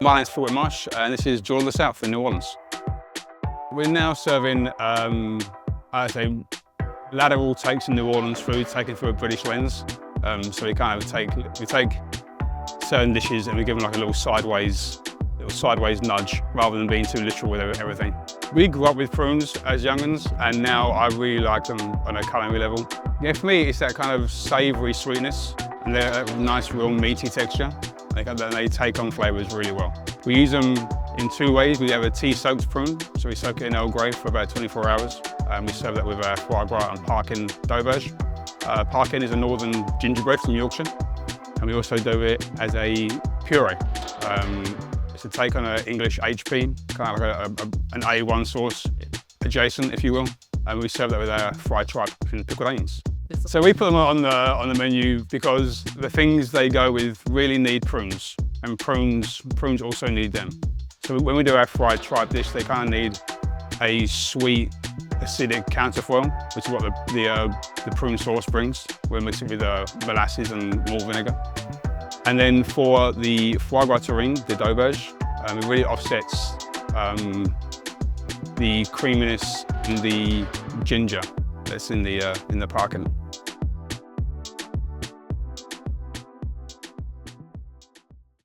My name's Phil Whitmarsh and this is Jewel of the South in New Orleans. We're now serving, I'd say, lateral takes in New Orleans food taken through a British lens. So we kind of take certain dishes and we give them like a little sideways nudge rather than being too literal with everything. We grew up with prunes as young'uns and now I really like them on a culinary level. Yeah, for me it's that kind of savoury sweetness and they're a nice real meaty texture. They take on flavours really well. We use them in two ways. We have a tea-soaked prune, so we soak it in Earl Grey for about 24 hours. And we serve that with foie gras and parkin doberge. Parkin is a northern gingerbread from Yorkshire. And we also do it as a puree. It's a take on an English HP, kind of like an A1 sauce adjacent, if you will. And we serve that with our fried tripe and pickled onions. So we put them on the menu because the things they go with really need prunes, and prunes also need them. So when we do our fried tripe dish, they kind of need a sweet, acidic counterfoil, which is what the prune sauce brings. We're mixing with molasses and malt vinegar. And then for the foie gras terrine, the doberge, it really offsets the creaminess and the ginger that's in the parkin.